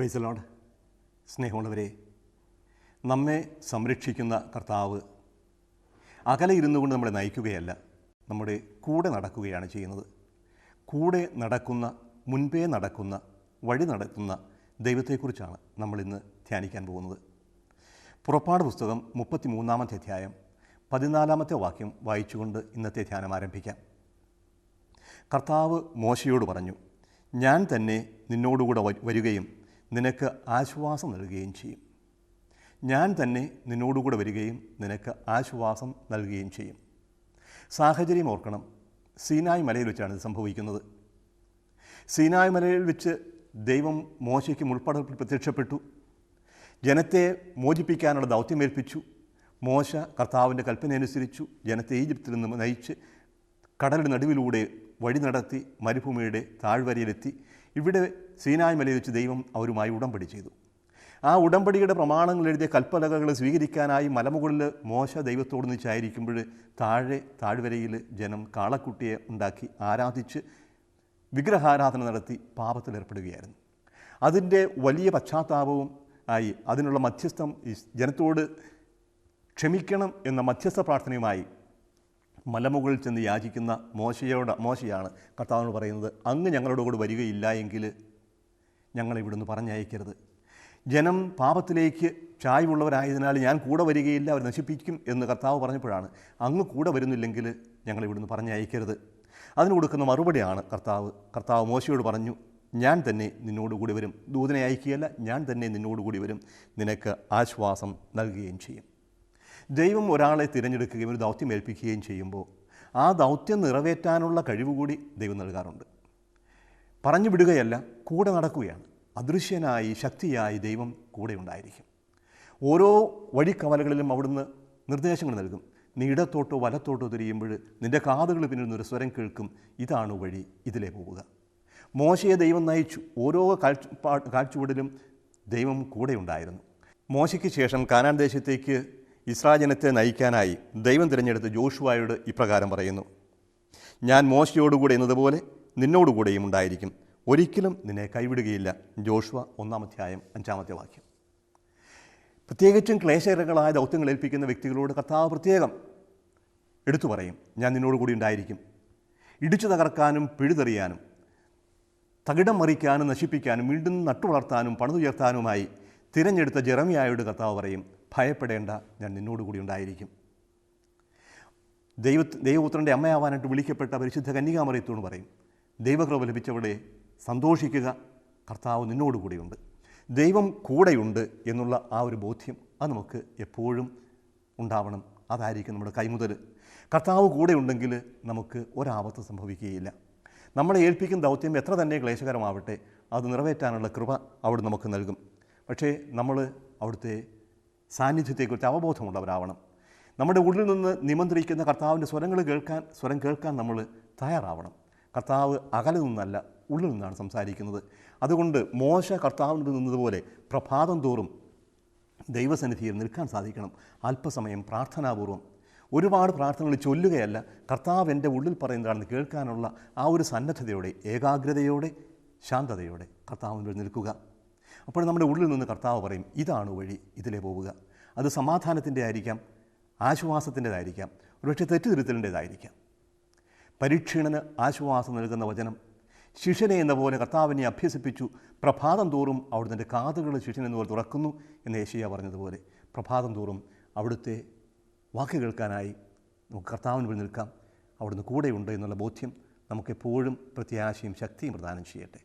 Praise the Lord. സ്നേഹമുള്ളവരെ, നമ്മെ സംരക്ഷിക്കുന്ന കർത്താവ് അകലെ ഇരുന്നു കൊണ്ട് നമ്മളെ നയിക്കുകയല്ല, നമ്മുടെ കൂടെ നടക്കുകയാണ് ചെയ്യുന്നത്. കൂടെ നടക്കുന്ന, മുൻപേ നടക്കുന്ന, വഴി നടത്തുന്ന ദൈവത്തെക്കുറിച്ചാണ് നമ്മളിന്ന് ധ്യാനിക്കാൻ പോകുന്നത്. പുറപ്പാട് പുസ്തകം 33-ാമത്തെ അധ്യായം 14-ാമത്തെ വാക്യം വായിച്ചുകൊണ്ട് ഇന്നത്തെ ധ്യാനം ആരംഭിക്കാം. കർത്താവ് മോശയോട് പറഞ്ഞു, ഞാൻ തന്നെ നിന്നോടുകൂടെ വരികയും നിനക്ക് ആശ്വാസം നൽകുകയും ചെയ്യും. ഞാൻ തന്നെ നിന്നോടുകൂടെ വരികയും നിനക്ക് ആശ്വാസം നൽകുകയും ചെയ്യും. സാഹചര്യം ഓർക്കണം. സീനായ് മലയിൽ വെച്ചാണ് ഇത് സംഭവിക്കുന്നത്. സീനായ് മലയിൽ വെച്ച് ദൈവം മോശയ്ക്ക് മുൾപ്പടർപ്പിൽ പ്രത്യക്ഷപ്പെട്ടു. ജനത്തെ മോചിപ്പിക്കാനുള്ള ദൗത്യമേൽപ്പിച്ചു. മോശ കർത്താവിൻ്റെ കൽപ്പന അനുസരിച്ചു ജനത്തെ ഈജിപ്തിൽ നിന്ന് നയിച്ച് കടലിൻ്റെ നടുവിലൂടെ വഴി നടത്തി മരുഭൂമിയുടെ താഴ്വരയിലെത്തി. ഇവിടെ സീനായ് മലയിൽ വെച്ച് ദൈവം അവരുമായി ഉടമ്പടി ചെയ്തു. ആ ഉടമ്പടിയുടെ പ്രമാണങ്ങൾ എഴുതിയ കൽപ്പലകൾ സ്വീകരിക്കാനായി മലമുകളിൽ മോശ ദൈവത്തോട് നിച്ചായിരിക്കുമ്പോൾ താഴ്വരയിൽ ജനം കാളക്കുട്ടിയെ ഉണ്ടാക്കി ആരാധിച്ച് വിഗ്രഹാരാധന നടത്തി പാപത്തിലേർപ്പെടുകയായിരുന്നു. അതിൻ്റെ വലിയ പശ്ചാത്താപവും ആയി അതിനുള്ള മധ്യസ്ഥം ജനത്തോട് ക്ഷമിക്കണം എന്ന മധ്യസ്ഥ പ്രാർത്ഥനയുമായി മലമുകളിൽ ചെന്ന് യാചിക്കുന്ന മോശയാണ് കർത്താവിനോട് പറയുന്നത്, അങ്ങ് ഞങ്ങളോട് കൂടെ വരികയില്ല എങ്കിൽ ഞങ്ങളെ ഇവിടുന്ന് പറഞ്ഞയക്കരുത്. ജനം പാപത്തിലേക്ക് ചായ്വുള്ളവരായതിനാൽ ഞാൻ കൂടെ വരികയില്ല, അവർ നശിപ്പിക്കും എന്ന് കർത്താവ് പറഞ്ഞപ്പോഴാണ്, അങ്ങ് കൂടെ വരുന്നില്ലെങ്കിൽ ഞങ്ങളെ ഇവിടുന്ന് പറഞ്ഞയക്കരുത്. അതിന് കൊടുക്കുന്ന മറുപടിയാണ് കർത്താവ് മോശയോട് പറഞ്ഞു, ഞാൻ തന്നെ നിന്നോടുകൂടി വരും, ദൂതനെ അയക്കുകയല്ല, ഞാൻ തന്നെ നിന്നോടുകൂടി വരും, നിനക്ക് ആശ്വാസം നൽകുകയും ചെയ്യും. ദൈവം ഒരാളെ തിരഞ്ഞെടുക്കുകയും ഒരു ദൗത്യം ഏൽപ്പിക്കുകയും ചെയ്യുമ്പോൾ ആ ദൗത്യം നിറവേറ്റാനുള്ള കഴിവ് കൂടി ദൈവം നൽകാറുണ്ട്. പറഞ്ഞു വിടുകയല്ല, കൂടെ നടക്കുകയാണ്. അദൃശ്യനായി ശക്തിയായി ദൈവം കൂടെ ഉണ്ടായിരിക്കും. ഓരോ വഴിക്കവലകളിലും അവിടുന്ന് നിർദ്ദേശങ്ങൾ നൽകും. നീ ഇടത്തോട്ടോ വലത്തോട്ടോ തിരിയുമ്പോൾ നിൻ്റെ കാതുകൾ പിന്നിൽ നിന്നൊരു സ്വരം കേൾക്കും, ഇതാണ് വഴി, ഇതിലേ പോവുക. മോശയെ ദൈവം നയിച്ചു. ഓരോ കാഴ്ചപ്പാടിലും ദൈവം കൂടെ ഉണ്ടായിരുന്നു. മോശയ്ക്ക് ശേഷം കാനാൻ ദേശത്തേക്ക് ഇസ്രായേൽ ജനത്തെ നയിക്കാനായി ദൈവം തിരഞ്ഞെടുത്ത് ജോഷുവയോട് ഇപ്രകാരം പറയുന്നു, ഞാൻ മോശയോടുകൂടെ എന്നതുപോലെ നിന്നോടുകൂടെയും ഉണ്ടായിരിക്കും, ഒരിക്കലും നിന്നെ കൈവിടുകയില്ല. ജോഷുവ 1-ാം അധ്യായം 5-ാമത്തെ വാക്യം. പ്രത്യേകിച്ചും ക്ലേശകരങ്ങളായ ദൗത്യങ്ങൾ ഏൽപ്പിക്കുന്ന വ്യക്തികളോട് കർത്താവ് പ്രത്യേകം എടുത്തു പറയും, ഞാൻ നിന്നോടുകൂടി ഉണ്ടായിരിക്കും. ഇടിച്ചു തകർക്കാനും പിഴുതെറിയാനും തകിടം മറിക്കാനും നശിപ്പിക്കാനും വീണ്ടും നട്ടുവളർത്താനും പണിതുയർത്താനുമായി തിരഞ്ഞെടുത്ത ജെറമ്യായോട് കർത്താവ് പറയും, ഭയപ്പെടേണ്ട, ഞാൻ നിന്നോടുകൂടി ഉണ്ടായിരിക്കും. ദൈവപുത്രൻ്റെ അമ്മയാവാനായിട്ട് വിളിക്കപ്പെട്ട പരിശുദ്ധ കന്യകാമറിയത്തോട് പറയും, ദൈവകൃപ ലഭിച്ചവിടെ സന്തോഷിക്കുക, കർത്താവ് നിന്നോടുകൂടിയുണ്ട്. ദൈവം കൂടെയുണ്ട് എന്നുള്ള ആ ഒരു ബോധ്യം അത് നമുക്ക് എപ്പോഴും ഉണ്ടാവണം. അതായിരിക്കും നമ്മുടെ കൈമുതൽ. കർത്താവ് കൂടെയുണ്ടെങ്കിൽ നമുക്ക് ഒരാപത്ത് സംഭവിക്കുകയില്ല. നമ്മളെ ഏൽപ്പിക്കുന്ന ദൗത്യം എത്ര തന്നെ ക്ലേശകരമാവട്ടെ, അത് നിറവേറ്റാനുള്ള കൃപ അവിടെ നമുക്ക് നൽകും. പക്ഷേ നമ്മൾ അവിടുത്തെ സാന്നിധ്യത്തെക്കുറിച്ച് അവബോധമുള്ളവരാവണം. നമ്മുടെ ഉള്ളിൽ നിന്ന് നിമന്ത്രിക്കുന്ന കർത്താവിൻ്റെ സ്വരം കേൾക്കാൻ നമ്മൾ തയ്യാറാവണം. കർത്താവ് അകലെ നിന്നല്ല, ഉള്ളിൽ നിന്നാണ് സംസാരിക്കുന്നത്. അതുകൊണ്ട് മോശ കർത്താവിന് നിന്നതുപോലെ പ്രഭാതം തോറും ദൈവസന്നിധിയിൽ നിൽക്കാൻ സാധിക്കണം. അല്പസമയം പ്രാർത്ഥനാപൂർവ്വം ഒരുപാട് പ്രാർത്ഥനകൾ ചൊല്ലുകയല്ല, കർത്താവ് എൻ്റെ ഉള്ളിൽ പറയുന്നതാണെന്ന് കേൾക്കാനുള്ള ആ ഒരു സന്നദ്ധതയോടെ, ഏകാഗ്രതയോടെ, ശാന്തതയോടെ കർത്താവിൻ്റെ നിൽക്കുക. അപ്പോൾ നമ്മുടെ ഉള്ളിൽ നിന്ന് കർത്താവ് പറയും, ഇതാണ് വഴി, ഇതിലേ പോവുക. അത് സമാധാനത്തിൻ്റെ ആയിരിക്കാം, ആശ്വാസത്തിൻ്റെതായിരിക്കാം, ഒരുപക്ഷെ തെറ്റുതിരുത്തലിൻ്റെതായിരിക്കാം. പരീക്ഷണന് ആശ്വാസം നൽകുന്ന വചനം, ശിഷ്യനെ എന്ന പോലെ കർത്താവിനെ അഭ്യസിപ്പിച്ചു, പ്രഭാതം തോറും അവിടുത്തെ കാതുകൾ ശിഷ്യൻ എന്നപോലെ തുറക്കുന്നു എന്ന് യേശയ്യ പറഞ്ഞതുപോലെ പ്രഭാതം തോറും അവിടുത്തെ വാക്ക് കേൾക്കാനായി നമുക്ക് കർത്താവിന് മുന്നിൽ നിൽക്കാം. അവിടുന്ന് കൂടെയുണ്ട് എന്നുള്ള ബോധ്യം നമുക്കെപ്പോഴും പ്രത്യാശയും ശക്തിയും പ്രദാനം ചെയ്യട്ടെ.